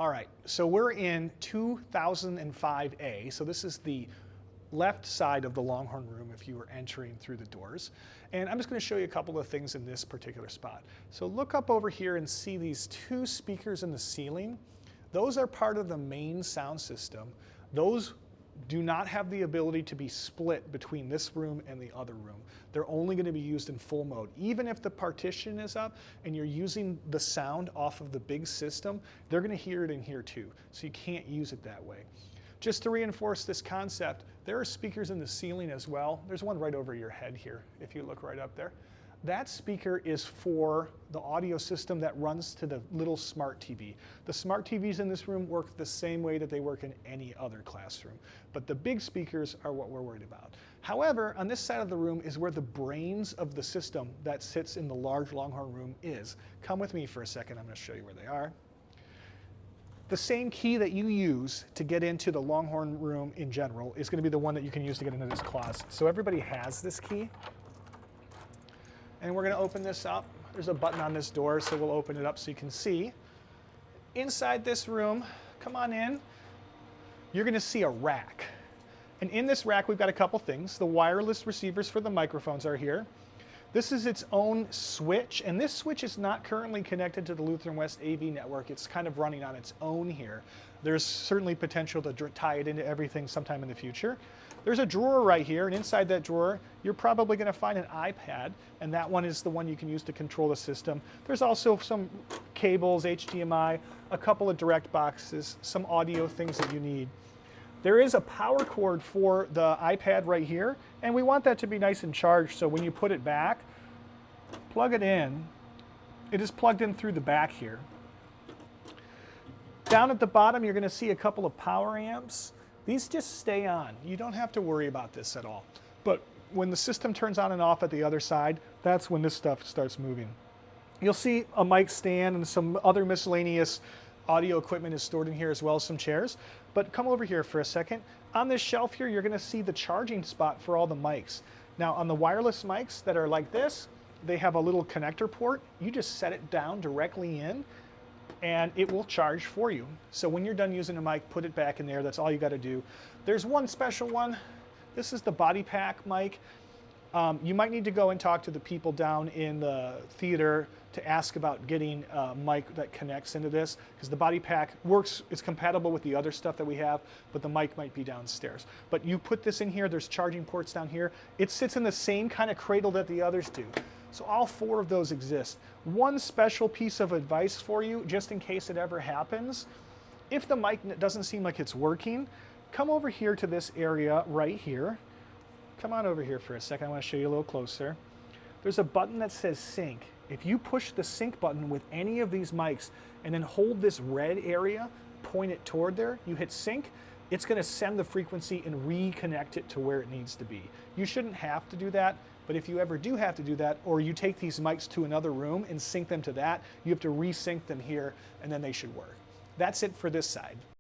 All right, so we're in 2005A, so this is the left side of the Longhorn Room if you were entering through the doors. And I'm just going to show you a couple of things in this particular spot. So look up over here and see these two speakers in the ceiling. Those are part of the main sound system. Those do not have the ability to be split between this room and the other room. They're only going to be used in full mode. Even if the partition is up and you're using the sound off of the big system, they're going to hear it in here too. So you can't use it that way. Just to reinforce this concept, there are speakers in the ceiling as well. There's one right over your head here, if you look right up there. That speaker is for the audio system that runs to the little smart TV. The smart TVs in this room work the same way that they work in any other classroom. But the big speakers are what we're worried about. However, on this side of the room is where the brains of the system that sits in the large Longhorn room is. Come with me for a second, I'm going to show you where they are. The same key that you use to get into the Longhorn room in general is going to be the one that you can use to get into this closet. So everybody has this key. And we're going to open this up. There's a button on this door, so we'll open it up so you can see. Inside this room, come on in, you're going to see a rack. And in this rack, we've got a couple things. The wireless receivers for the microphones are here. This is its own switch, and this switch is not currently connected to the Lutheran West AV network. It's kind of running on its own here. There's certainly potential to tie it into everything sometime in the future. There's a drawer right here, and inside that drawer, you're probably going to find an iPad, and that one is the one you can use to control the system. There's also some cables, HDMI, a couple of direct boxes, some audio things that you need. There is a power cord for the iPad right here, and we want that to be nice and charged, so when you put it back, plug it in. It is plugged in through the back here. Down at the bottom, you're going to see a couple of power amps. These just stay on. You don't have to worry about this at all. But when the system turns on and off at the other side, that's when this stuff starts moving. You'll see a mic stand and some other miscellaneous audio equipment is stored in here, as well as some chairs. But come over here for a second. On this shelf here, you're going to see the charging spot for all the mics. Now, on the wireless mics that are like this, they have a little connector port. You just set it down directly in, and it will charge for you. So when you're done using a mic, put it back in there. That's all you got to do. There's one special one. This is the body pack mic. You might need to go and talk to the people down in the theater to ask about getting a mic that connects into this, because the body pack works, it's compatible with the other stuff that we have, but the mic might be downstairs. But you put this in here, there's charging ports down here. It sits in the same kind of cradle that the others do. So all four of those exist. One special piece of advice for you, just in case it ever happens, if the mic doesn't seem like it's working, come over here to this area right here. Come on over here for a second, I want to show you a little closer. There's a button that says sync. If you push the sync button with any of these mics and then hold this red area, point it toward there, you hit sync, it's going to send the frequency and reconnect it to where it needs to be. You shouldn't have to do that, but if you ever do have to do that, or you take these mics to another room and sync them to that, you have to resync them here, and then they should work. That's it for this side.